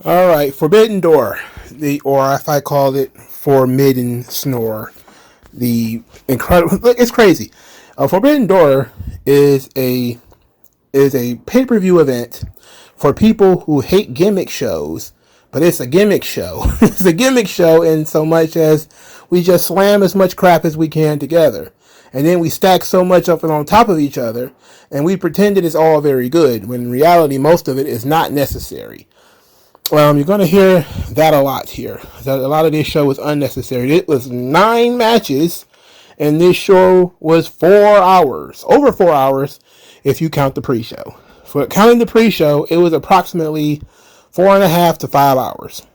All right, Forbidden Door, or if I call it Forbidden Snore, the incredible. It's crazy. Forbidden Door is a pay-per-view event for people who hate gimmick shows, but it's a gimmick show. It's a gimmick show in so much as we just slam as much crap as we can together, and then we stack so much of it on top of each other, and we pretend that it's all very good, when in reality most of it is not necessary. You're going to hear that a lot here. That a lot of this show was unnecessary. It was 9 matches, and this show was 4 hours. Over 4 hours, if you count the pre-show. For counting the pre-show, it was approximately 4.5 to 5 hours.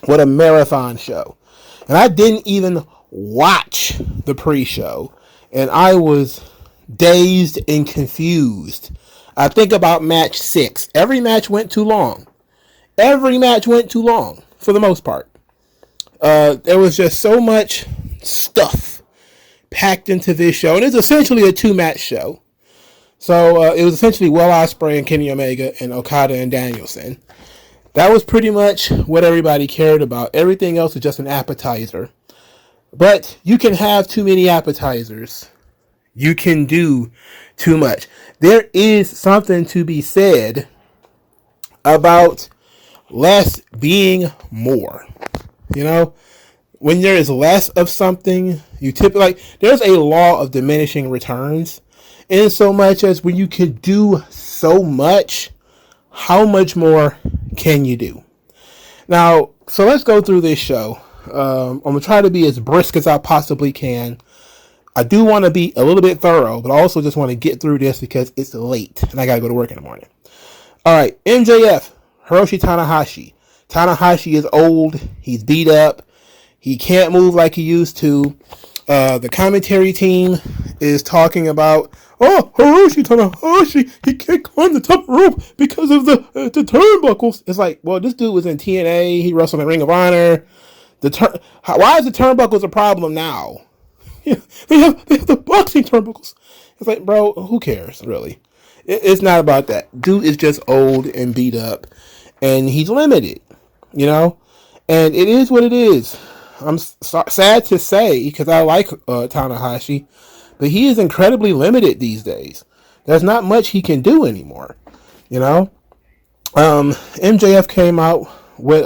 What a marathon show. And I didn't even watch the pre-show, and I was dazed and confused. I think about match 6. Every match went too long. Every match went too long, for the most part. There was just so much stuff packed into this show. And it's essentially a 2-match show. So it was essentially Will Ospreay and Kenny Omega and Okada and Danielson. That was pretty much what everybody cared about. Everything else is just an appetizer. But you can have too many appetizers. You can do too much. There is something to be said about less being more. You know, when there is less of something, you typically, there's a law of diminishing returns, in so much as when you can do so much, how much more can you do? Now, so let's go through this show. I'm gonna try to be as brisk as I possibly can. I do want to be a little bit thorough, but I also just want to get through this because it's late and I gotta go to work in the morning. All right, MJF. Hiroshi Tanahashi. Tanahashi is old. He's beat up. He can't move like he used to. The commentary team is talking about, Hiroshi Tanahashi, he can't climb the top rope because of the turnbuckles. It's like, well, this dude was in TNA. He wrestled in Ring of Honor. Why is the turnbuckles a problem now? They have the boxing turnbuckles. It's like, bro, who cares, really? It's not about that. Dude is just old and beat up, and he's limited, you know? And it is what it is. I'm sad to say, because I like Tanahashi, but he is incredibly limited these days. There's not much he can do anymore, you know? MJF came out with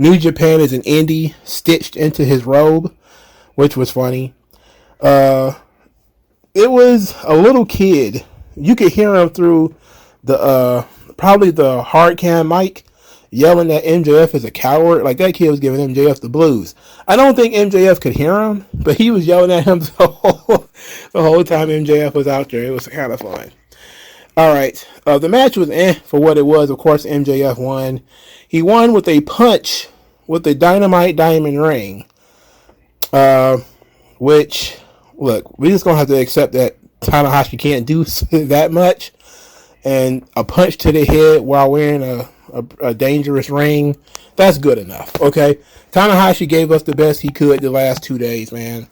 New Japan as an indie stitched into his robe, which was funny. It was a little kid. You could hear him through the probably the hard cam mic yelling that MJF is a coward. Like, that kid was giving MJF the blues. I don't think MJF could hear him, but he was yelling at him the whole time MJF was out there. It was kind of fun. All right. The match was for what it was. Of course, MJF won. He won with a punch with the Dynamite Diamond Ring. Which, look, we're just going to have to accept that Tanahashi can't do that much. And a punch to the head while wearing a dangerous ring, that's good enough, okay? Tanahashi gave us the best he could the last 2 days, man.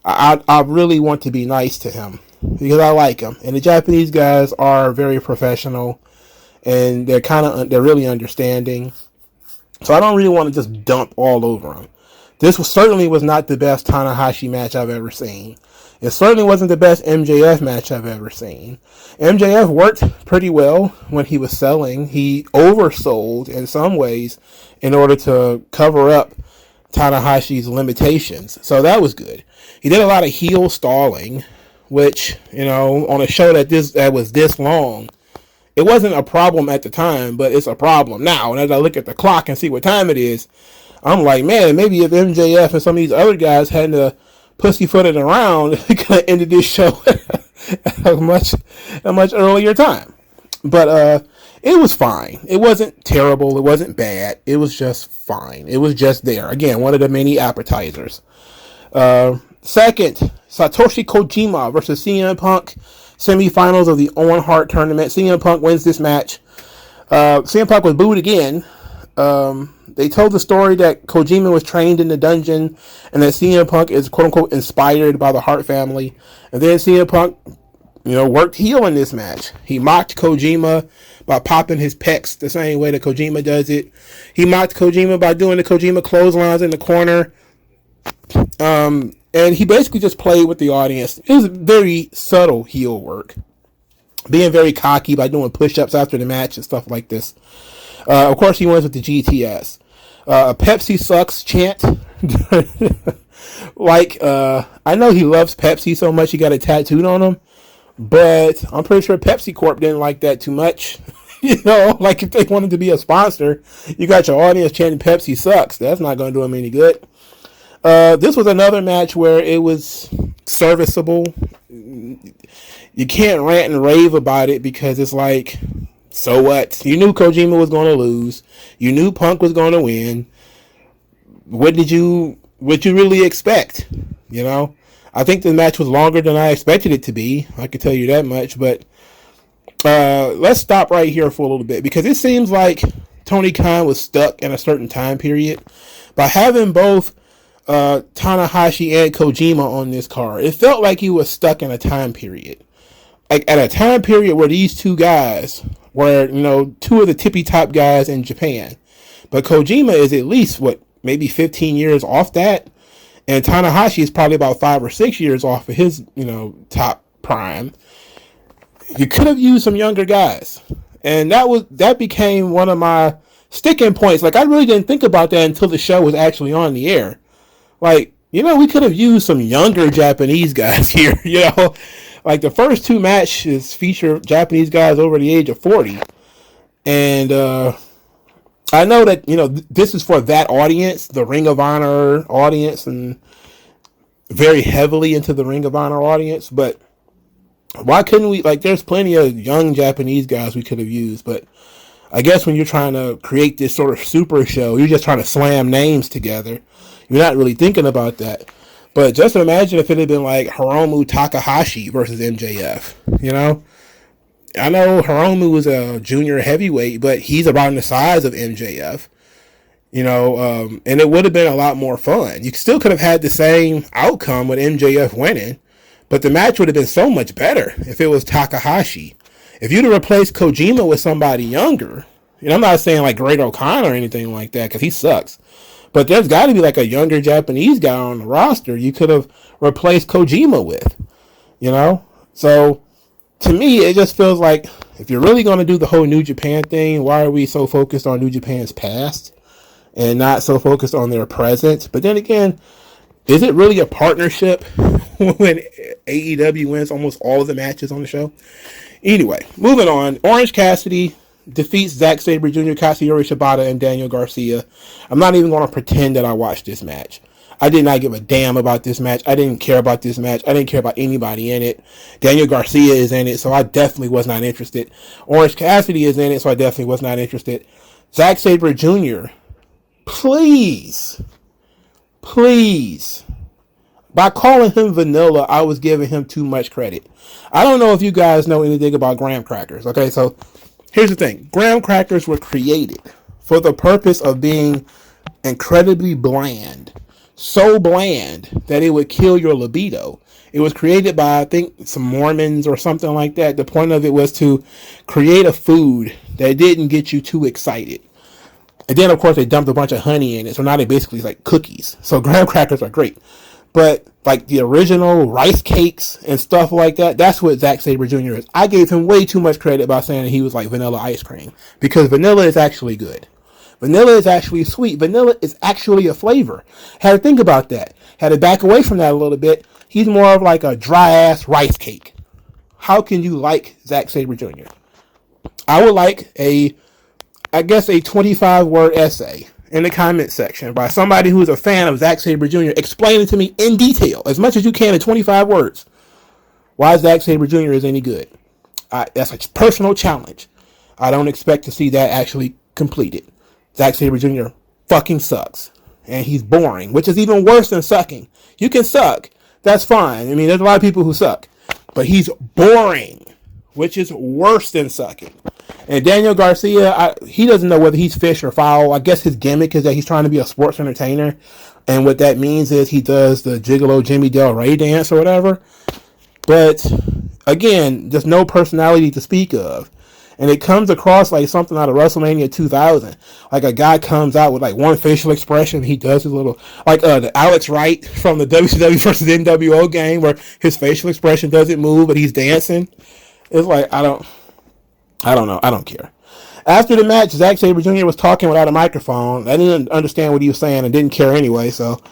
I really want to be nice to him because I like him. And the Japanese guys are very professional, and they're really understanding. So I don't really want to just dump all over him. This certainly was not the best Tanahashi match I've ever seen. It certainly wasn't the best MJF match I've ever seen. MJF worked pretty well when he was selling. He oversold in some ways in order to cover up Tanahashi's limitations. So that was good. He did a lot of heel stalling, which, you know, on a show that was this long, it wasn't a problem at the time, but it's a problem now. And as I look at the clock and see what time it is, I'm like, man, maybe if MJF and some of these other guys hadn't pussyfooted around, they could have ended this show at a much earlier time. But it was fine. It wasn't terrible. It wasn't bad. It was just fine. It was just there. Again, one of the many appetizers. Second, Satoshi Kojima versus CM Punk, semifinals of the Owen Hart tournament. CM Punk wins this match. CM Punk was booed again. They told the story that Kojima was trained in the dungeon and that CM Punk is quote-unquote inspired by the Hart family. And then CM Punk worked heel in this match. He mocked Kojima by popping his pecs the same way that Kojima does it. He mocked Kojima by doing the Kojima clotheslines in the corner. And he basically just played with the audience. It was very subtle heel work. Being very cocky by doing push-ups after the match and stuff like this. Of course, he wins with the GTS. Pepsi sucks chant. I know he loves Pepsi so much he got it tattooed on him. But I'm pretty sure Pepsi Corp didn't like that too much. If they wanted to be a sponsor, you got your audience chanting Pepsi sucks. That's not going to do them any good. This was another match where it was serviceable. You can't rant and rave about it because it's like, so what? You knew Kojima was going to lose. You knew Punk was going to win. What you really expect? I think the match was longer than I expected it to be. I can tell you that much. But let's stop right here for a little bit because it seems like Tony Khan was stuck in a certain time period. By having both Tanahashi and Kojima on this card, it felt like he was stuck in a time period. Like at a time period where these two guys were, two of the tippy top guys in Japan. But Kojima is at least, maybe 15 years off that. And Tanahashi is probably about 5 or 6 years off of his, top prime. You could have used some younger guys. And that became one of my sticking points. I really didn't think about that until the show was actually on the air. We could have used some younger Japanese guys here, the first two matches feature Japanese guys over the age of 40. And I know that, this is for that audience, the Ring of Honor audience, and very heavily into the Ring of Honor audience. But why couldn't we, there's plenty of young Japanese guys we could have used. But I guess when you're trying to create this sort of super show, you're just trying to slam names together. You're not really thinking about that. But just imagine if it had been like Hiromu Takahashi versus MJF, I know Hiromu was a junior heavyweight, but he's about the size of MJF, and it would have been a lot more fun. You still could have had the same outcome with MJF winning, but the match would have been so much better if it was Takahashi. If you'd have replaced Kojima with somebody younger, I'm not saying like Great O'Connor or anything like that, because he sucks. But there's got to be a younger Japanese guy on the roster you could have replaced Kojima with, So, to me, it just feels like if you're really going to do the whole New Japan thing, why are we so focused on New Japan's past and not so focused on their present? But then again, is it really a partnership when AEW wins almost all of the matches on the show? Anyway, moving on. Orange Cassidy defeats Zack Sabre Jr., Katsuyori Shibata, and Daniel Garcia. I'm not even going to pretend that I watched this match. I did not give a damn about this match. I didn't care about this match. I didn't care about anybody in it. Daniel Garcia is in it, so I definitely was not interested. Orange Cassidy is in it, so I definitely was not interested. Zack Sabre Jr., please, by calling him vanilla, I was giving him too much credit. I don't know if you guys know anything about graham crackers. Okay, so here's the thing. Graham crackers were created for the purpose of being incredibly bland. So bland that it would kill your libido. It was created by, I think, some Mormons or something like that. The point of it was to create a food that didn't get you too excited. And then, of course, they dumped a bunch of honey in it. So now they basically like cookies. So graham crackers are great. But like the original rice cakes and stuff like that, that's what Zack Sabre Jr. is. I gave him way too much credit by saying he was like vanilla ice cream. Because vanilla is actually good. Vanilla is actually sweet. Vanilla is actually a flavor. Had to think about that. Had to back away from that a little bit. He's more of like a dry-ass rice cake. How can you like Zack Sabre Jr.? I would like a 25-word essay in the comment section by somebody who is a fan of Zack Sabre Jr. explaining to me in detail, as much as you can in 25 words, why Zack Sabre Jr. is any good. That's a personal challenge. I don't expect to see that actually completed. Zack Sabre Jr. fucking sucks. And he's boring, which is even worse than sucking. You can suck. That's fine. I mean, there's a lot of people who suck. But he's boring, which is worse than sucking. And Daniel Garcia, he doesn't know whether he's fish or fowl. I guess his gimmick is that he's trying to be a sports entertainer. And what that means is he does the Gigolo Jimmy Del Rey dance or whatever. But again, just no personality to speak of. And it comes across like something out of WrestleMania 2000. Like a guy comes out with like one facial expression. He does his little, like the Alex Wright from the WCW versus NWO game where his facial expression doesn't move, but he's dancing. It's like, I don't know. I don't care. After the match, Zack Sabre Jr. was talking without a microphone. I didn't understand what he was saying and didn't care anyway. So,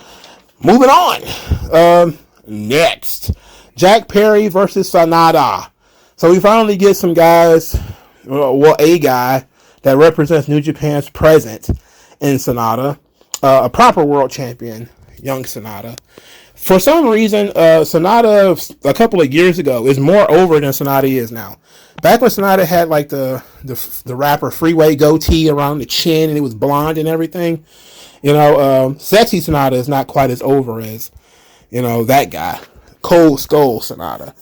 moving on. Next, Jack Perry versus Sanada. So we finally get some guys, well, a guy that represents New Japan's presence in Sanada, a proper world champion, young Sanada. For some reason, Sanada a couple of years ago is more over than Sanada is now. Back when Sanada had like the rapper Freeway goatee around the chin and it was blonde and everything, sexy Sanada is not quite as over as, that guy, Cold Skull Sanada.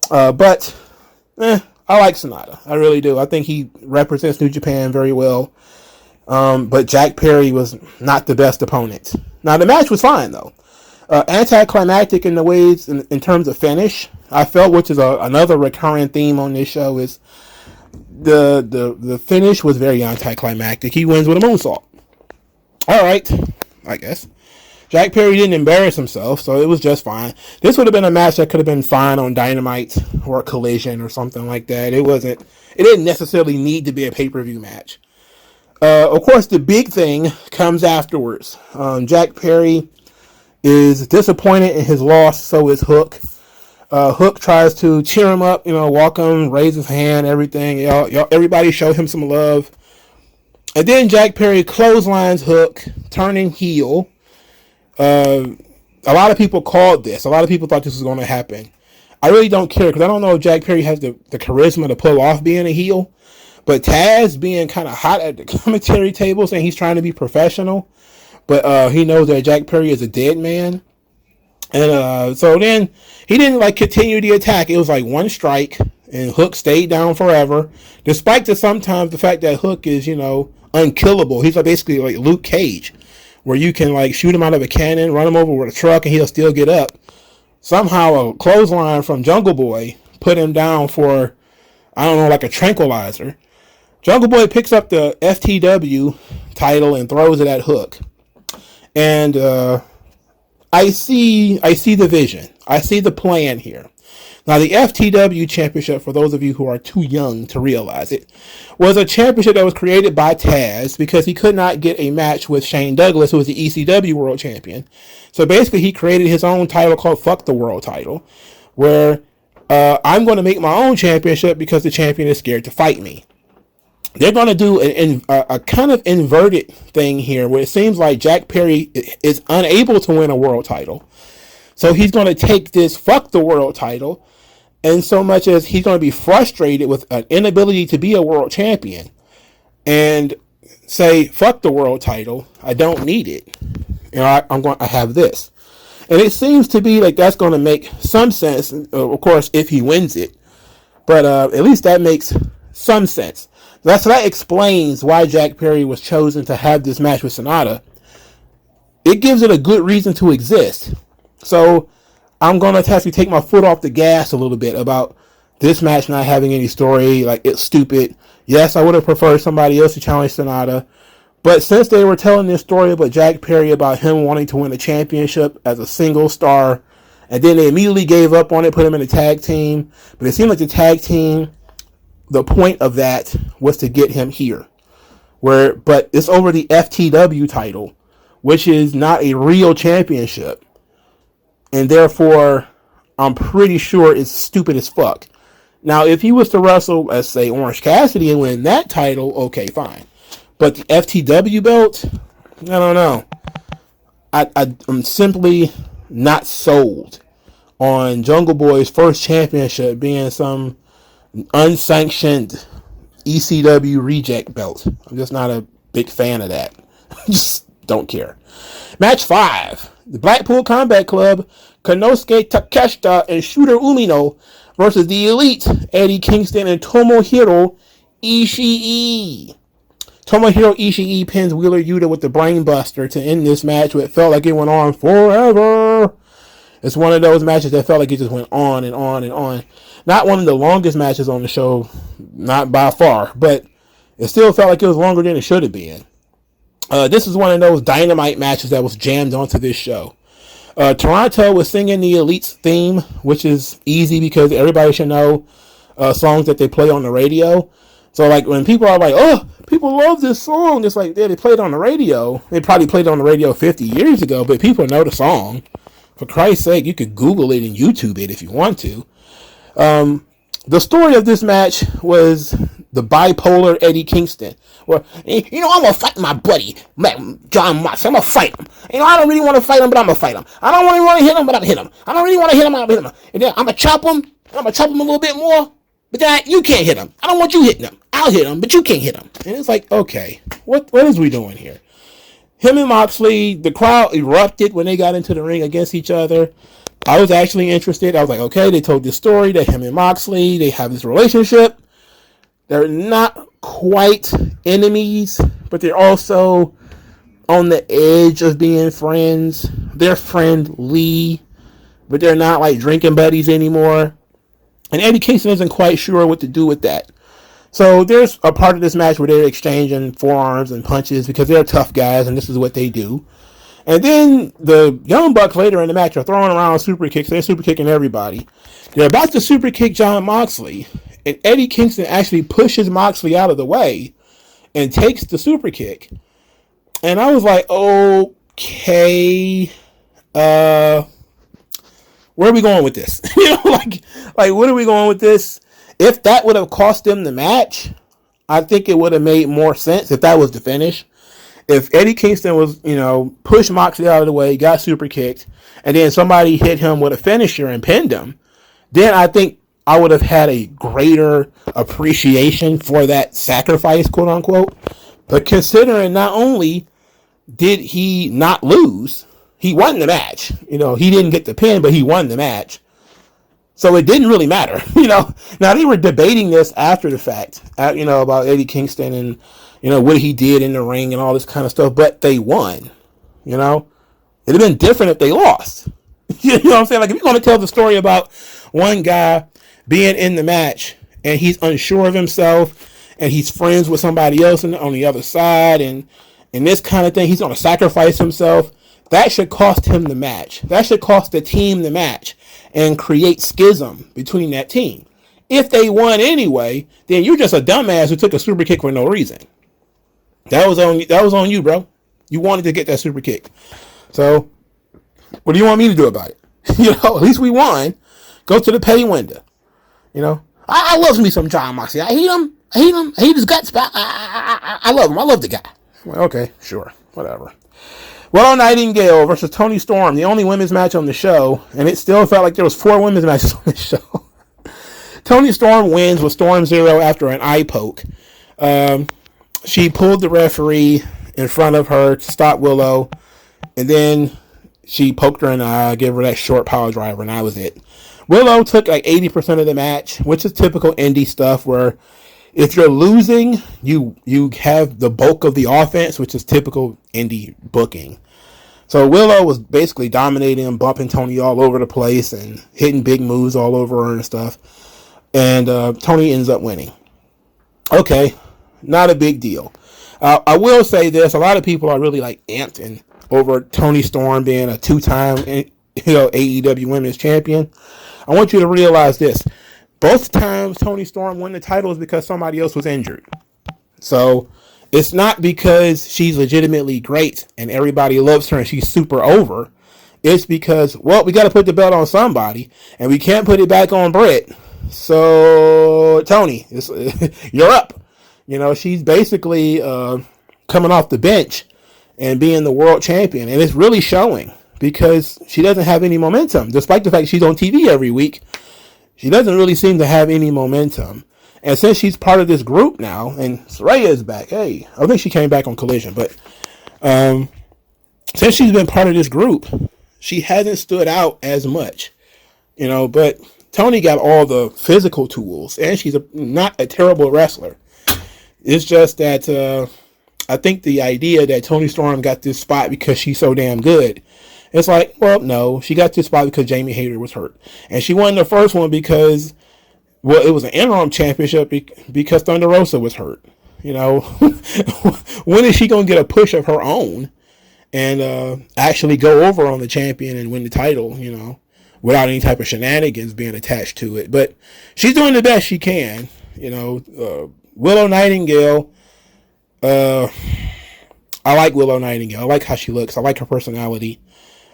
But I like Sanada. I really do. I think he represents New Japan very well. But Jack Perry was not the best opponent. Now, the match was fine, though. Anticlimactic in the ways, in terms of finish, I felt, which is another recurring theme on this show, is the finish was very anticlimactic. He wins with a moonsault. All right, I guess. Jack Perry didn't embarrass himself, so it was just fine. This would have been a match that could have been fine on Dynamite or Collision or something like that. It didn't necessarily need to be a pay-per-view match. Of course, the big thing comes afterwards. Jack Perry is disappointed in his loss, so is Hook. Hook tries to cheer him up, welcome, raise his hand, everything. Everybody show him some love. And then Jack Perry clotheslines Hook, turning heel. A lot of people called this. A lot of people thought this was going to happen. I really don't care because I don't know if Jack Perry has the charisma to pull off being a heel. But Taz being kind of hot at the commentary table saying he's trying to be professional. But he knows that Jack Perry is a dead man. And so then he didn't continue the attack. It was like one strike and Hook stayed down forever. Despite sometimes the fact that Hook is, unkillable. He's basically like Luke Cage, where you can shoot him out of a cannon, run him over with a truck, and he'll still get up. Somehow a clothesline from Jungle Boy put him down for, like a tranquilizer. Jungle Boy picks up the FTW title and throws it at Hook. And I see the vision. I see the plan here. Now, the FTW Championship, for those of you who are too young to realize it, was a championship that was created by Taz because he could not get a match with Shane Douglas, who was the ECW World Champion. So basically, he created his own title called Fuck the World title, where I'm going to make my own championship because the champion is scared to fight me. They're going to do a kind of inverted thing here where it seems like Jack Perry is unable to win a world title. So he's going to take this Fuck the World title, and so much as he's going to be frustrated with an inability to be a world champion and say, fuck the world title, I don't need it. I have this. And it seems to be like that's going to make some sense, of course, if he wins it. But at least that makes some sense. That explains why Jack Perry was chosen to have this match with Sanada. It gives it a good reason to exist. So I'm going to have to take my foot off the gas a little bit about this match not having any story. It's stupid. Yes, I would have preferred somebody else to challenge Sanada. But since they were telling this story about Jack Perry, about him wanting to win a championship as a single star, and then they immediately gave up on it, put him in a tag team. But it seemed like the tag team, the point of that was to get him here. But it's over the FTW title, which is not a real championship. And therefore, I'm pretty sure it's stupid as fuck. Now, if he was to wrestle, let's say, Orange Cassidy and win that title, okay, fine. But the FTW belt, I don't know. I'm simply not sold on Jungle Boy's first championship being some unsanctioned ECW reject belt. I'm just not a big fan of that. Just don't care. Match 5. The Blackpool Combat Club, Konosuke Takeshita and Shooter Umino versus the Elite, Eddie Kingston and Tomohiro Ishii. Tomohiro Ishii pins Wheeler Yuta with the Brain Buster to end this match, but it felt like it went on forever. It's one of those matches that felt like it just went on and on and on. Not one of the longest matches on the show, not by far, but it still felt like it was longer than it should have been. This is one of those dynamite matches that was jammed onto this show. Toronto was singing the Elite's theme, which is easy because everybody should know songs that they play on the radio. So, like, when people are like, oh, people love this song, it's like, yeah, they played it on the radio. They probably played it on the radio 50 years ago, but people know the song. For Christ's sake, you could Google it and YouTube it if you want to. The story of this match was the bipolar Eddie Kingston. Well, you know, I'm going to fight my buddy, John Mox. I'm going to fight him. You know, I don't really want to fight him, but I'm going to fight him. I don't really want to hit him, but I'm going to hit him. I don't really want to hit him, but I'm going to hit him. And then I'm going to chop him. I'm going to chop him a little bit more. But then you can't hit him. I don't want you hitting him. I'll hit him, but you can't hit him. And it's like, okay, what is we doing here? Him and Moxley, the crowd erupted when they got into the ring against each other. I was actually interested. I was like, okay, they told this story that him and Moxley, they have this relationship. They're not quite enemies, but they're also on the edge of being friends. They're friendly, but they're not like drinking buddies anymore. And Eddie Kingston isn't quite sure what to do with that. So there's a part of this match where they're exchanging forearms and punches because they're tough guys and this is what they do. And then the Young Bucks later in the match are throwing around super kicks. They're super kicking everybody. They're about to super kick John Moxley. And Eddie Kingston actually pushes Moxley out of the way and takes the super kick. And I was like, okay, where are we going with this? You know, like what are we going with this? If that would have cost them the match, I think it would have made more sense if that was the finish. If Eddie Kingston was, you know, pushed Moxley out of the way, got super kicked, and then somebody hit him with a finisher and pinned him, then I think I would have had a greater appreciation for that sacrifice, quote unquote. But considering not only did he not lose, he won the match. You know, he didn't get the pin, but he won the match. So it didn't really matter, you know. Now, they were debating this after the fact, you know, about Eddie Kingston and, you know, what he did in the ring and all this kind of stuff. But they won, you know. It would have been different if they lost. You know what I'm saying? Like, if you're going to tell the story about one guy being in the match and he's unsure of himself and he's friends with somebody else on the other side and this kind of thing, he's going to sacrifice himself. That should cost him the match. That should cost the team the match and create schism between that team. If they won anyway, then you're just a dumbass who took a super kick for no reason. That was on you, bro. You wanted to get that super kick. So, what do you want me to do about it? You know, at least we won. Go to the pay window. You know, I love me some John Moxley. I hate him. I hate his guts, but I love him. I love the guy. Well, okay, sure, whatever. Willow Nightingale versus Toni Storm, the only women's match on the show, and it still felt like there was 4 women's matches on the show. Toni Storm wins with Storm Zero after an eye poke. She pulled the referee in front of her to stop Willow, and then she poked her in the eye, gave her that short power driver, and that was it. Willow took like 80% of the match, which is typical indie stuff where if you're losing, you have the bulk of the offense, which is typical indie booking. So Willow was basically dominating and bumping Toni all over the place and hitting big moves all over her and stuff. And Toni ends up winning. Okay, not a big deal. I will say this. A lot of people are really like amped over Toni Storm being a 2-time AEW Women's Champion. I want you to realize this. Both times Toni Storm won the title is because somebody else was injured. So it's not because she's legitimately great and everybody loves her and she's super over. It's because, well, we got to put the belt on somebody and we can't put it back on Britt. So Toni, you're up. You know, she's basically coming off the bench and being the world champion. And it's really showing because she doesn't have any momentum. Despite the fact she's on TV every week, she doesn't really seem to have any momentum. And since she's part of this group now, and Saraya is back. Hey, I think she came back on Collision. But since she's been part of this group, she hasn't stood out as much. You know, but Toni got all the physical tools. And she's not a terrible wrestler. It's just that I think the idea that Toni Storm got this spot because she's so damn good It's like, well, no, she got to the spot because Jamie Hayter was hurt. And she won the first one because, well, it was an interim championship because Thunder Rosa was hurt. You know, when is she going to get a push of her own and actually go over on the champion and win the title, you know, without any type of shenanigans being attached to it? But she's doing the best she can, you know. Willow Nightingale, I like Willow Nightingale. I like how she looks. I like her personality.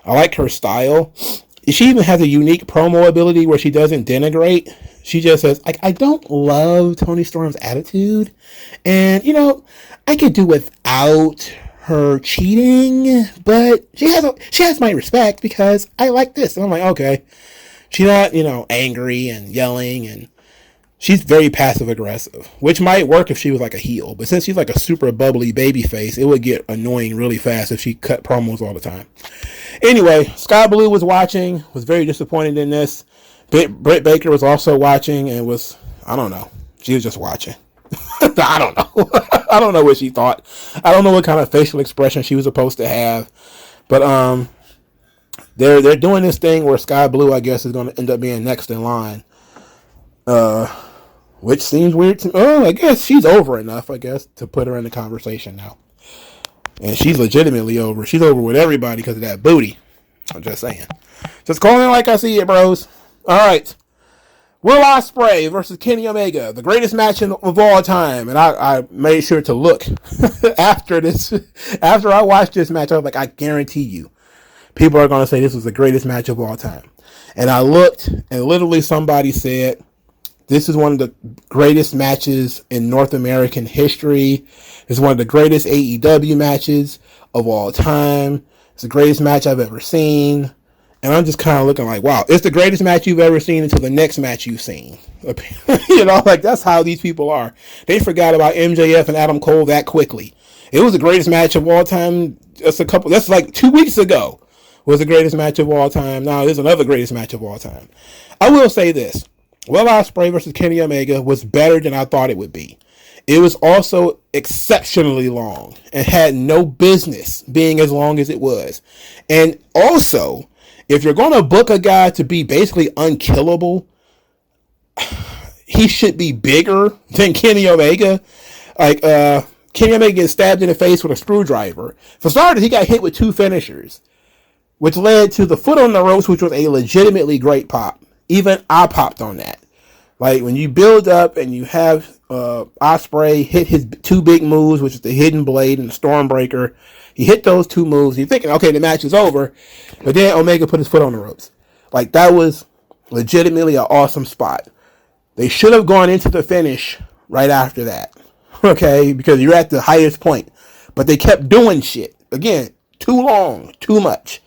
I like her style. She even has a unique promo ability where she doesn't denigrate. She just says, I don't love Toni Storm's attitude. And, you know, I could do without her cheating, but she has my respect because I like this. And I'm like, okay. She's not, you know, angry and yelling, and she's very passive aggressive, which might work if she was like a heel. But since she's like a super bubbly baby face, it would get annoying really fast if she cut promos all the time. Anyway, Sky Blue was watching, was very disappointed in this. Britt Baker was also watching and was, I don't know. She was just watching. I don't know. I don't know what she thought. I don't know what kind of facial expression she was supposed to have. But they're doing this thing where Sky Blue, I guess, is going to end up being next in line. Which seems weird to me. Oh, I guess she's over enough, I guess, to put her in the conversation now. And she's legitimately over. She's over with everybody because of that booty. I'm just saying. Just calling it like I see it, bros. All right. Will Ospreay versus Kenny Omega, the greatest match of all time. And I made sure to look after this. After I watched this match, I was like, I guarantee you, people are going to say this was the greatest match of all time. And I looked, and literally somebody said, this is one of the greatest matches in North American history. It's one of the greatest AEW matches of all time. It's the greatest match I've ever seen. And I'm just kind of looking like, wow, it's the greatest match you've ever seen until the next match you've seen. You know, like that's how these people are. They forgot about MJF and Adam Cole that quickly. It was the greatest match of all time. That's like 2 weeks ago was the greatest match of all time. Now there's another greatest match of all time. I will say this. Will Ospreay versus Kenny Omega was better than I thought it would be. It was also exceptionally long and had no business being as long as it was. And also, if you're going to book a guy to be basically unkillable, he should be bigger than Kenny Omega. Like, Kenny Omega gets stabbed in the face with a screwdriver. For starters, he got hit with 2 finishers, which led to the foot on the ropes, which was a legitimately great pop. Even I popped on that. Like, when you build up and you have Ospreay hit his 2 big moves, which is the Hidden Blade and the Stormbreaker. He hit those 2 moves. You're thinking, okay, the match is over. But then Omega put his foot on the ropes. Like, that was legitimately an awesome spot. They should have gone into the finish right after that. Okay? Because you're at the highest point. But they kept doing shit. Again, too long. Too much.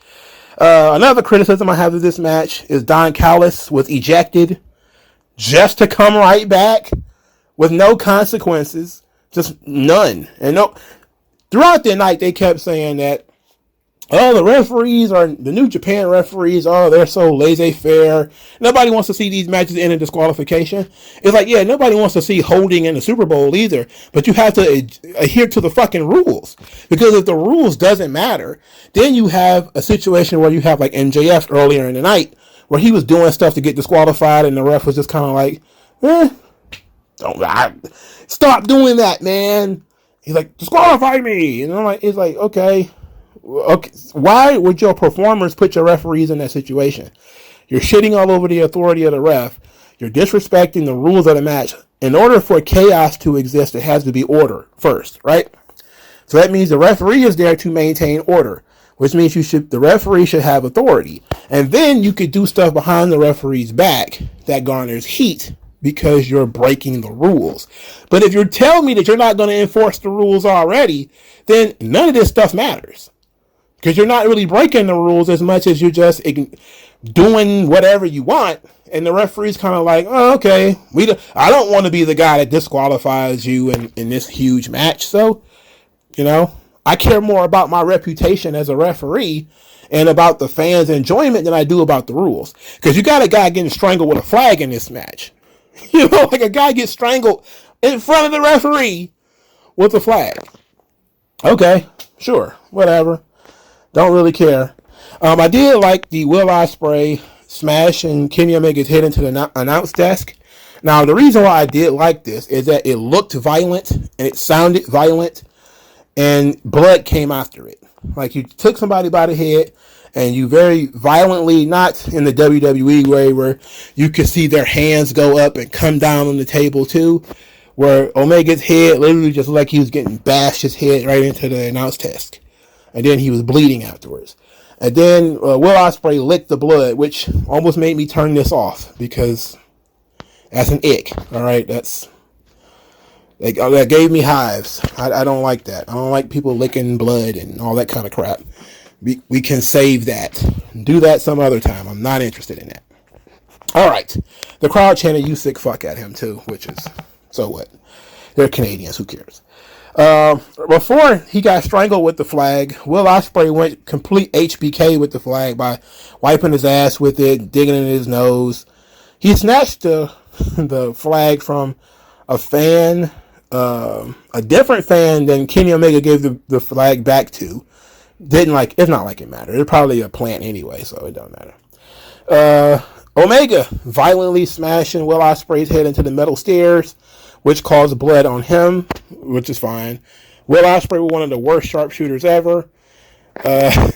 Another criticism I have of this match is Don Callis was ejected just to come right back with no consequences. Just none. And no. Throughout the night, they kept saying that, oh, the referees are, the New Japan referees, oh, they're so laissez-faire. Nobody wants to see these matches end in disqualification. It's like, yeah, nobody wants to see holding in the Super Bowl either, but you have to adhere to the fucking rules. Because if the rules doesn't matter, then you have a situation where you have like MJF earlier in the night, where he was doing stuff to get disqualified, and the ref was just kind of like, stop doing that, man. He's like, disqualify me. And I'm like, it's like, okay. Why would your performers put your referees in that situation? You're shitting all over the authority of the ref. You're disrespecting the rules of the match. In order for chaos to exist, it has to be order first, right? So that means the referee is there to maintain order, which means the referee should have authority. And then you could do stuff behind the referee's back that garners heat because you're breaking the rules. But if you tell me that you're not going to enforce the rules already, then none of this stuff matters. Because you're not really breaking the rules as much as you're just doing whatever you want. And the referee's kind of like, oh, okay, I don't want to be the guy that disqualifies you in this huge match. So, you know, I care more about my reputation as a referee and about the fans' enjoyment than I do about the rules. Because you got a guy getting strangled with a flag in this match. You know, like a guy gets strangled in front of the referee with a flag. Okay, sure, whatever. Don't really care. I did like the Will Ospreay smash and Kenny Omega's hit into the announce desk. Now, the reason why I did like this is that it looked violent and it sounded violent, and blood came after it. Like, you took somebody by the head and you very violently, not in the WWE way where you could see their hands go up and come down on the table too, where Omega's head literally just looked like he was getting bashed his head right into the announce desk. And then he was bleeding afterwards. And then Will Ospreay licked the blood, which almost made me turn this off because that's an ick. All right, that gave me hives. I don't like that. I don't like people licking blood and all that kind of crap. We can save that. Do that some other time. I'm not interested in that. All right, the crowd chanted "You sick fuck" at him too, which is, so what? They're Canadians. Who cares? Before he got strangled with the flag, Will Ospreay went complete HBK with the flag by wiping his ass with it, digging in his nose. He snatched the flag from a fan, a different fan than Kenny Omega gave the flag back to. It's not like it mattered. It's probably a plant anyway, so it don't matter. Omega violently smashing Will Ospreay's head into the metal stairs, which caused blood on him, which is fine. Will Ospreay was one of the worst sharpshooters ever. It's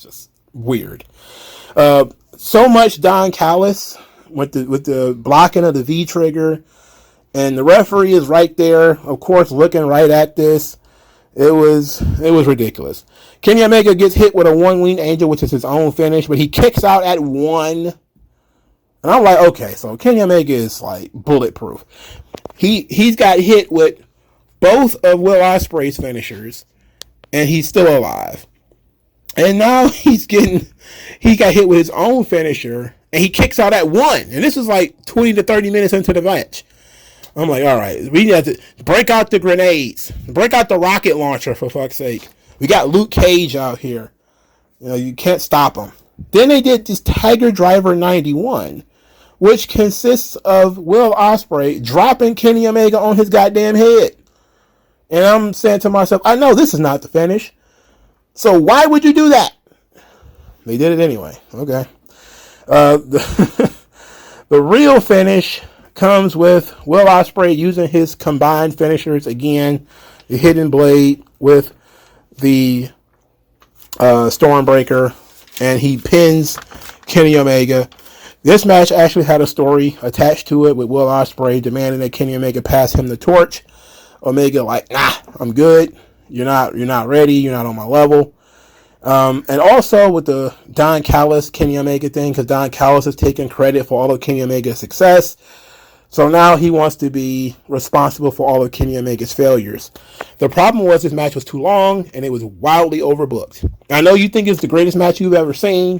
just weird. So much Don Callis with the blocking of the V trigger, and the referee is right there, of course, looking right at this. It was ridiculous. Kenny Omega gets hit with a one-winged angel, which is his own finish, but he kicks out at one. And I'm like, okay, so Kenny Omega is like bulletproof. He's got hit with both of Will Ospreay's finishers, and he's still alive. And now he got hit with his own finisher, and he kicks out at one. And this is like 20 to 30 minutes into the match. I'm like, all right, we have to break out the grenades, break out the rocket launcher, for fuck's sake. We got Luke Cage out here. You know, you can't stop him. Then they did this Tiger Driver 91, which consists of Will Ospreay dropping Kenny Omega on his goddamn head. And I'm saying to myself, I know this is not the finish. So why would you do that? They did it anyway. Okay. The real finish comes with Will Ospreay using his combined finishers again. The Hidden Blade with the Stormbreaker. And he pins Kenny Omega. This match actually had a story attached to it with Will Ospreay demanding that Kenny Omega pass him the torch. Omega like, nah, I'm good. You're not ready. You're not on my level. And also with the Don Callis Kenny Omega thing, because Don Callis has taken credit for all of Kenny Omega's success. So now he wants to be responsible for all of Kenny Omega's failures. The problem was this match was too long and it was wildly overbooked. I know you think it's the greatest match you've ever seen.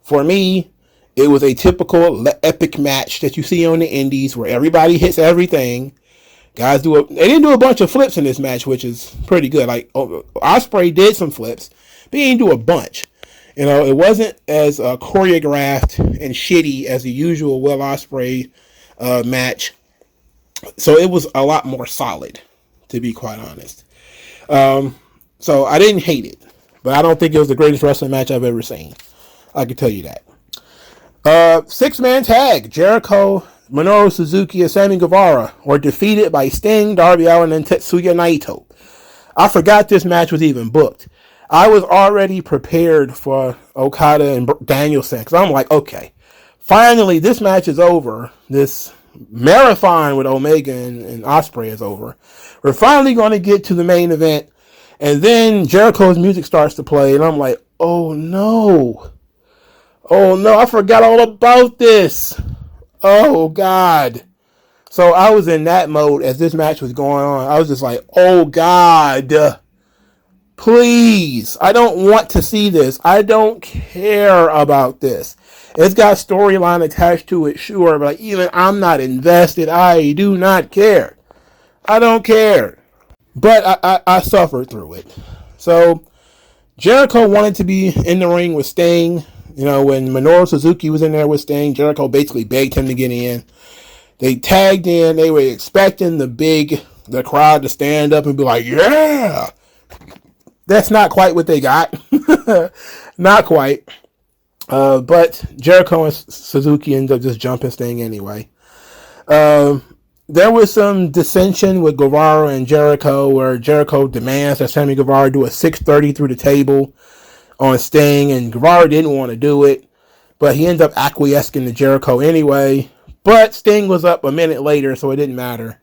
For me, it was a typical epic match that you see on the indies where everybody hits everything. Guys they didn't do a bunch of flips in this match, which is pretty good. Like Ospreay did some flips, but he didn't do a bunch. You know, it wasn't as choreographed and shitty as the usual Will Ospreay match. So it was a lot more solid, to be quite honest. So I didn't hate it, but I don't think it was the greatest wrestling match I've ever seen. I can tell you that. 6-man tag. Jericho, Minoru Suzuki, and Sammy Guevara were defeated by Sting, Darby Allin, and Tetsuya Naito. I forgot this match was even booked. I was already prepared for Okada and Danielson, because I'm like, okay, finally this match is over. This marathon with Omega and Ospreay is over. We're finally going to get to the main event. And then Jericho's music starts to play, and I'm like, oh no, I forgot all about this. Oh God. So I was in that mode as this match was going on. I was just like, oh God, please, I don't want to see this. I don't care about this. It's got storyline attached to it, sure, but even I'm not invested. I do not care. I don't care. But I suffered through it. So Jericho wanted to be in the ring with Sting. You know, when Minoru Suzuki was in there with Sting, Jericho basically begged him to get in. They tagged in. They were expecting the crowd to stand up and be like, yeah. That's not quite what they got. Not quite. But Jericho and Suzuki ended up just jumping Sting anyway. There was some dissension with Guevara and Jericho, where Jericho demands that Sammy Guevara do a 630 through the table on Sting, and Guevara didn't want to do it, but he ended up acquiescing to Jericho anyway. But Sting was up a minute later, so it didn't matter.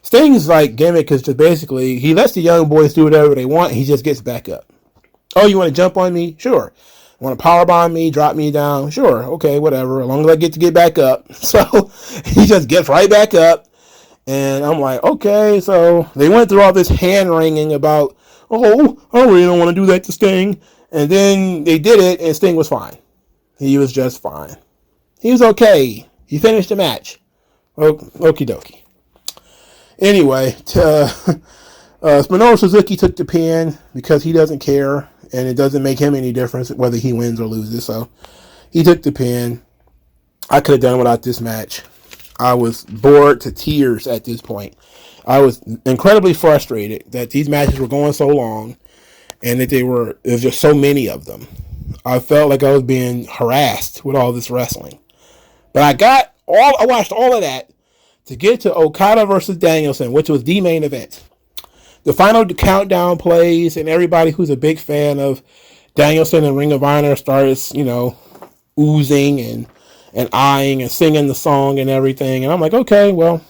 Sting's like gimmick is just basically he lets the young boys do whatever they want. He just gets back up. Oh, you want to jump on me? Sure. Want to powerbomb me? Drop me down? Sure. Okay, whatever. As long as I get to get back up. So he just gets right back up. And I'm like, okay. So they went through all this hand wringing about, oh, I really don't want to do that to Sting. And then they did it, and Sting was fine. He was just fine. He was okay. He finished the match. Okie dokie. Anyway, Minoru Suzuki took the pin because he doesn't care, and it doesn't make him any difference whether he wins or loses. So he took the pin. I could have done without this match. I was bored to tears at this point. I was incredibly frustrated that these matches were going so long, and that there's just so many of them. I felt like I was being harassed with all this wrestling. But I watched all of that to get to Okada versus Danielson, which was the main event. The final countdown plays, and everybody who's a big fan of Danielson and Ring of Honor starts, oozing and eyeing and singing the song and everything. And I'm like, okay, well,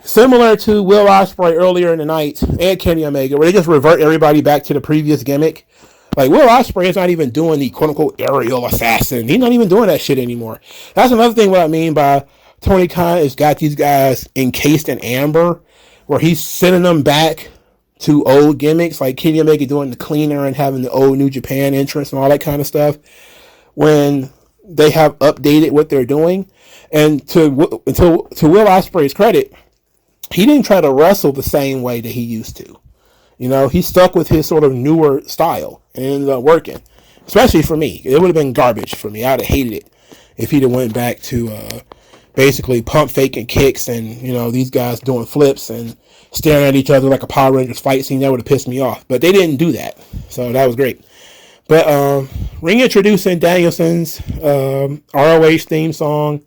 similar to Will Ospreay earlier in the night and Kenny Omega, where they just revert everybody back to the previous gimmick. Like, Will Ospreay is not even doing the quote-unquote aerial assassin. He's not even doing that shit anymore. That's another thing what I mean by Tony Khan has got these guys encased in amber, where he's sending them back to old gimmicks, like Kenny Omega doing the cleaner and having the old New Japan entrance and all that kind of stuff, when they have updated what they're doing. And to Will Ospreay's credit, he didn't try to wrestle the same way that he used to. He stuck with his sort of newer style and it ended up working. Especially for me. It would have been garbage for me. I'd have hated it if he'd have went back to basically pump faking kicks and, these guys doing flips and staring at each other like a Power Rangers fight scene. That would have pissed me off. But they didn't do that. So that was great. But reintroducing Danielson's ROH theme song,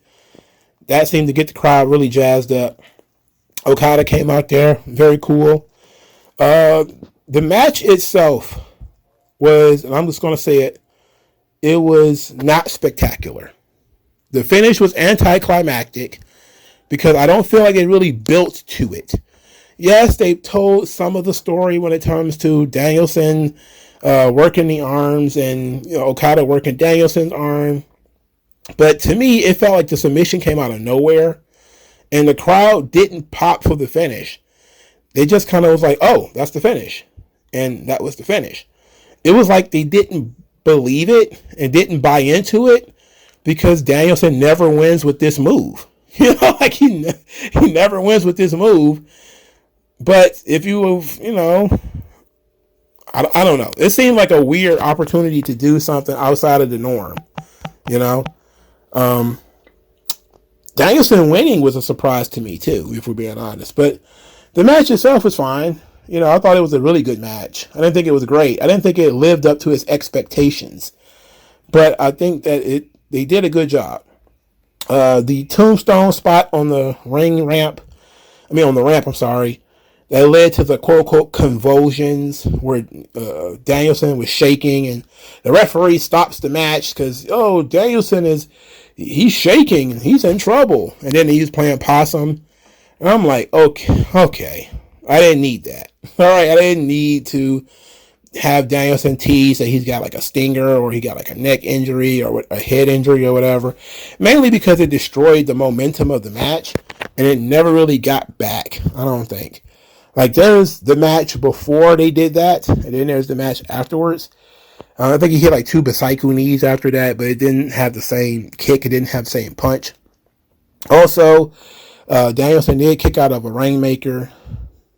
that seemed to get the crowd really jazzed up. Okada came out there. Very cool. The match itself was, and I'm just going to say it was not spectacular. The finish was anticlimactic because I don't feel like it really built to it. Yes, they told some of the story when it comes to Danielson working the arms and Okada working Danielson's arm. But to me, it felt like the submission came out of nowhere and the crowd didn't pop for the finish. They just kind of was like, oh, that's the finish. And that was the finish. It was like they didn't believe it and didn't buy into it because Danielson never wins with this move. Like he never wins with this move. But if you I don't know. It seemed like a weird opportunity to do something outside of the norm. Danielson winning was a surprise to me too, if we're being honest. But the match itself was fine. I thought it was a really good match. I didn't think it was great. I didn't think it lived up to its expectations. But I think that they did a good job. The tombstone spot on the ramp, that led to the quote-unquote convulsions where Danielson was shaking and the referee stops the match because, Danielson he's shaking and he's in trouble. And then he was playing possum. And I'm like, okay. I didn't need that. All right, I didn't need to have Danielson tease that he's got like a stinger or he got like a neck injury or a head injury or whatever. Mainly because it destroyed the momentum of the match and it never really got back, I don't think. Like there's the match before they did that and then there's the match afterwards. I think he hit like 2 Bisaiku knees after that, but it didn't have the same kick. It didn't have the same punch. Also, Danielson did kick out of a Rainmaker,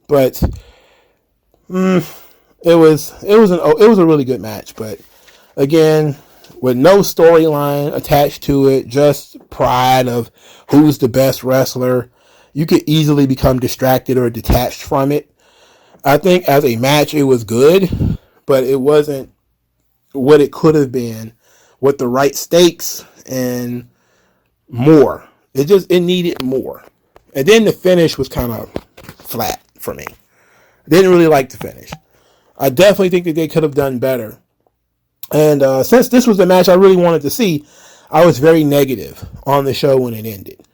but it was a really good match. But again, with no storyline attached to it, just pride of who's the best wrestler, you could easily become distracted or detached from it. I think as a match, it was good, but it wasn't what it could have been with the right stakes and more. It needed more. And then the finish was kind of flat for me. I didn't really like the finish. I definitely think that they could have done better. And since this was the match I really wanted to see, I was very negative on the show when it ended.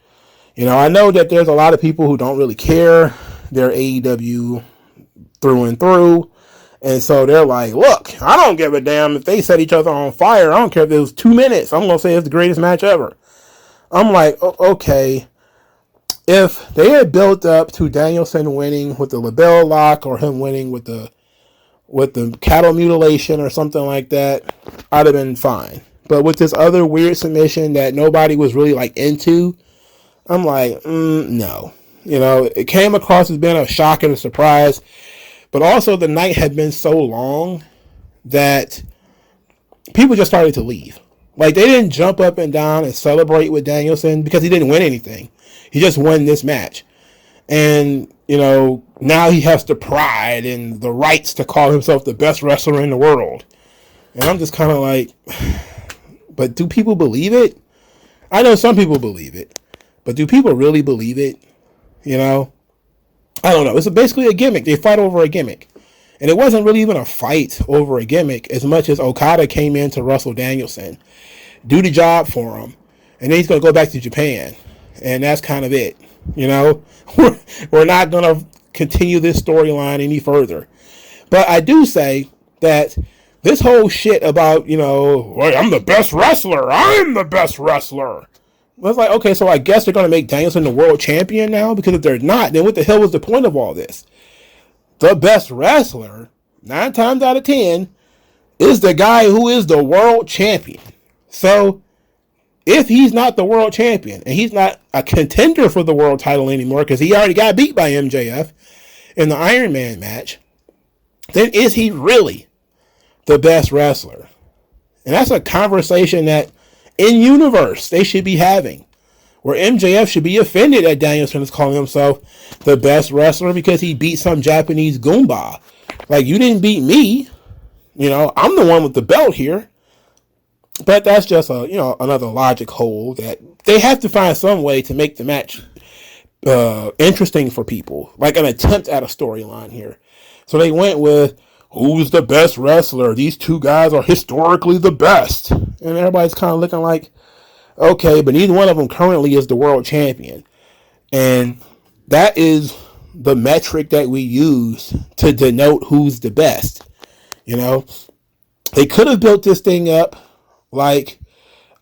You know, I know that there's a lot of people who don't really care. They're AEW through and through. And so they're like, look, I don't give a damn if they set each other on fire. I don't care if it was 2 minutes. I'm going to say it's the greatest match ever. I'm like, okay. If they had built up to Danielson winning with the label lock or him winning with the cattle mutilation or something like that, I'd have been fine. But with this other weird submission that nobody was really like into, I'm like, no. You know, it came across as being a shock and a surprise. But also the night had been so long that people just started to leave. Like, they didn't jump up and down and celebrate with Danielson because he didn't win anything. He just won this match. And, you know, now he has the pride and the rights to call himself the best wrestler in the world. And I'm just kind of like, but do people believe it? I know some people believe it. But do people really believe it? You know? I don't know. It's basically a gimmick. They fight over a gimmick. And it wasn't really even a fight over a gimmick as much as Okada came in to Russell Danielson, do the job for him, and then he's going to go back to Japan. And that's kind of it. You know? We're not going to continue this storyline any further. But I do say that this whole shit about, you know, well, I'm the best wrestler. I'm the best wrestler. Well, it's like, okay, so I guess they're going to make Danielson the world champion now? Because if they're not, then what the hell was the point of all this? The best wrestler, 9 times out of 10, is the guy who is the world champion. So, if he's not the world champion, and he's not a contender for the world title anymore, because he already got beat by MJF in the Iron Man match, then is he really the best wrestler? And that's a conversation that in universe they should be having, where MJF should be offended that Danielson is calling himself the best wrestler because he beat some Japanese Goomba. Like, you didn't beat me. You know, I'm the one with the belt here. But that's just a, you know, another logic hole that they have to find some way to make the match interesting for people, like an attempt at a storyline here. So they went with, who's the best wrestler? These two guys are historically the best. And everybody's kind of looking like, okay, but neither one of them currently is the world champion. And that is the metric that we use to denote who's the best. You know, they could have built this thing up like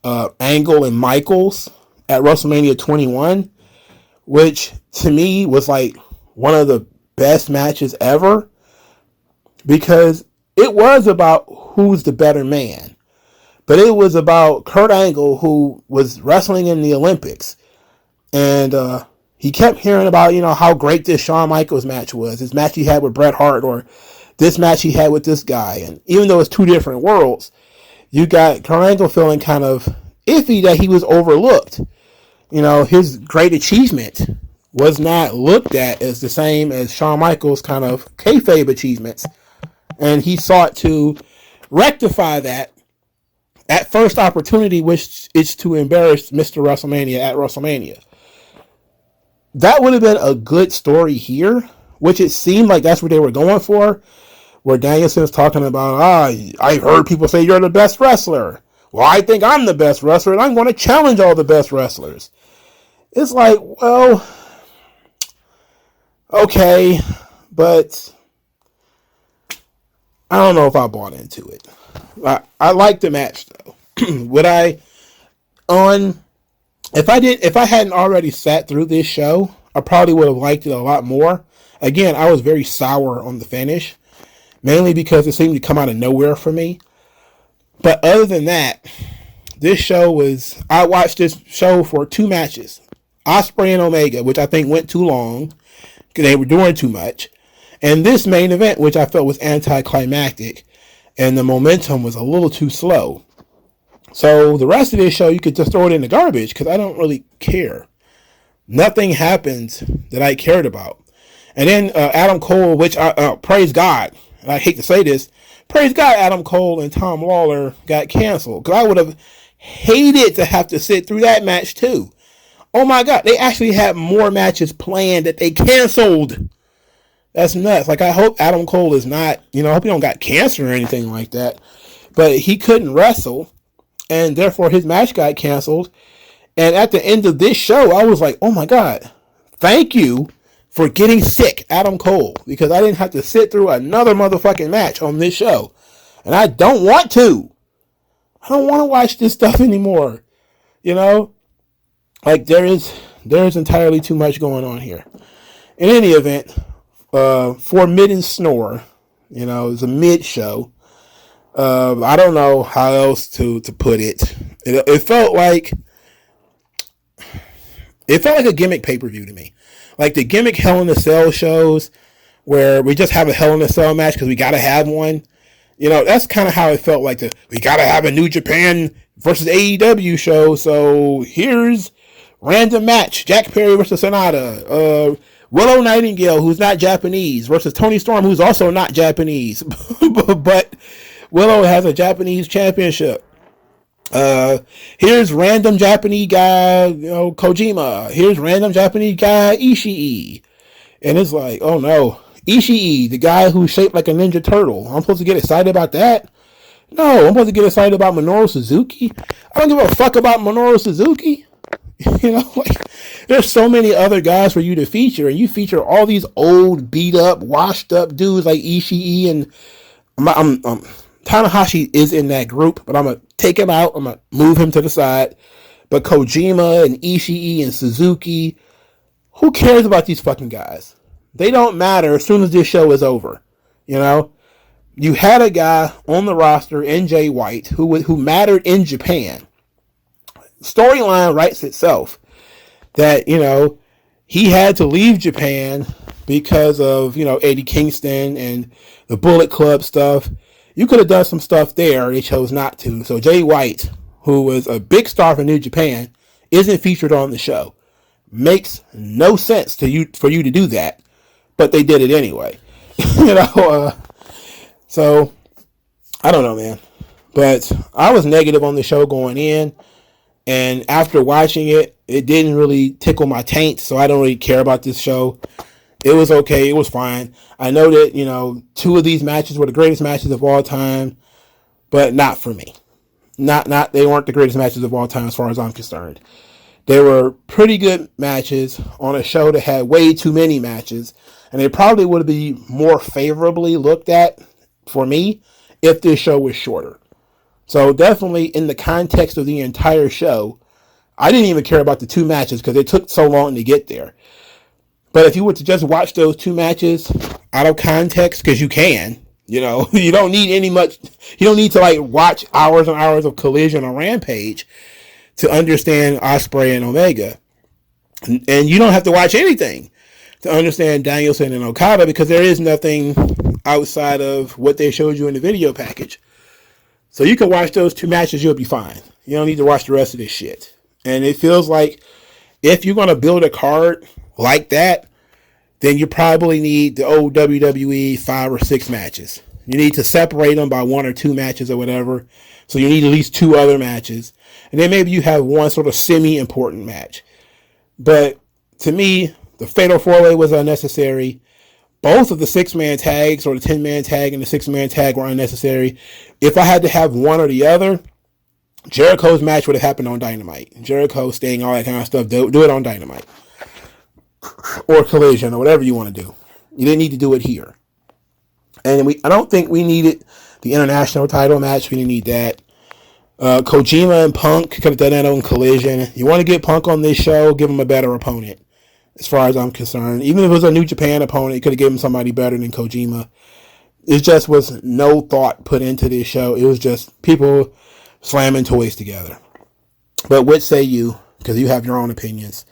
Angle and Michaels at WrestleMania 21, which to me was like one of the best matches ever, because it was about who's the better man. But it was about Kurt Angle, who was wrestling in the Olympics. And he kept hearing about, you know, how great this Shawn Michaels match was. This match he had with Bret Hart, or this match he had with this guy. And even though it's two different worlds, you got Kurt Angle feeling kind of iffy that he was overlooked. You know, his great achievement was not looked at as the same as Shawn Michaels' kind of kayfabe achievements. And he sought to rectify that at first opportunity, which is to embarrass Mr. WrestleMania at WrestleMania. That would have been a good story here, which it seemed like that's what they were going for, where Danielson's talking about, I heard people say you're the best wrestler. Well, I think I'm the best wrestler, and I'm going to challenge all the best wrestlers. It's like, well, okay, but I don't know if I bought into it. I liked the match though. If I hadn't already sat through this show, I probably would have liked it a lot more. Again, I was very sour on the finish, mainly because it seemed to come out of nowhere for me. But other than that, I watched this show for 2 matches. Ospreay and Omega, which I think went too long because they were doing too much. And this main event, which I felt was anticlimactic, and the momentum was a little too slow. So the rest of this show, you could just throw it in the garbage because I don't really care. Nothing happened that I cared about. And then Adam Cole, which praise God, I hate to say this, praise God, Adam Cole and Tom Lawler got canceled. Because I would have hated to have to sit through that match too. Oh my God, they actually had more matches planned that they canceled. That's nuts. Like, I hope Adam Cole is not, I hope he don't got cancer or anything like that. But he couldn't wrestle, and therefore his match got canceled. And at the end of this show, I was like, oh my God, thank you for getting sick, Adam Cole, because I didn't have to sit through another motherfucking match on this show. And I don't want to. I don't want to watch this stuff anymore. Like, there is entirely too much going on here. In any event, for Mid and Snore, it's a mid show. I don't know how else to put it. It felt like a gimmick pay-per-view to me. Like the gimmick Hell in a Cell shows where we just have a Hell in a Cell match because we got to have one. That's kind of how it felt like we got to have a New Japan versus AEW show. So here's random match. Jack Perry versus Sonata. Willow Nightingale, who's not Japanese, versus Toni Storm, who's also not Japanese. But Willow has a Japanese championship. Here's random Japanese guy, Kojima. Here's random Japanese guy, Ishii. And it's like, oh no. Ishii, the guy who's shaped like a Ninja Turtle. I'm supposed to get excited about that? No, I'm supposed to get excited about Minoru Suzuki? I don't give a fuck about Minoru Suzuki. There's so many other guys for you to feature, and you feature all these old, beat up, washed up dudes like Ishii, and Tanahashi is in that group, but I'm going to take him out. I'm going to move him to the side. But Kojima and Ishii and Suzuki, who cares about these fucking guys? They don't matter as soon as this show is over. You had a guy on the roster, NJ White, who mattered in Japan. Storyline writes itself that, he had to leave Japan because of, Eddie Kingston and the Bullet Club stuff. You could have done some stuff there. They chose not to. So Jay White, who was a big star for New Japan, isn't featured on the show. Makes no sense for you to do that, but they did it anyway. So I don't know, man. But I was negative on the show going in, and after watching it, it didn't really tickle my taint, so I don't really care about this show. It was okay. It was fine. I know that, two of these matches were the greatest matches of all time, but not for me. They weren't the greatest matches of all time as far as I'm concerned. They were pretty good matches on a show that had way too many matches, and they probably would be more favorably looked at for me if this show was shorter. So definitely in the context of the entire show, I didn't even care about the two matches because it took so long to get there. But if you were to just watch those two matches out of context, because you can, you don't need you don't need to watch hours and hours of Collision or Rampage to understand Ospreay and Omega. And you don't have to watch anything to understand Danielson and Okada, because there is nothing outside of what they showed you in the video package. So you can watch those two matches, you'll be fine. You don't need to watch the rest of this shit. And it feels like if you're going to build a card like that, then you probably need the old WWE 5 or 6 matches. You need to separate them by 1 or 2 matches or whatever. So you need at least 2 other matches. And then maybe you have one sort of semi-important match. But to me, the Fatal 4-Way was unnecessary. Both of the 6-man tags, or the 10-man tag and the 6-man tag, were unnecessary. If I had to have one or the other, Jericho's match would have happened on Dynamite. Jericho, Sting, all that kind of stuff, do it on Dynamite. Or Collision, or whatever you want to do. You didn't need to do it here. And I don't think we needed the international title match. We didn't need that. Kojima and Punk could have done that on Collision. You want to get Punk on this show, give him a better opponent, as far as I'm concerned. Even if it was a New Japan opponent, you could have given somebody better than Kojima. It just was no thought put into this show. It was just people slamming toys together. But what say you? Because you have your own opinions.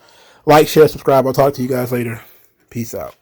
Like, share, subscribe. I'll talk to you guys later. Peace out.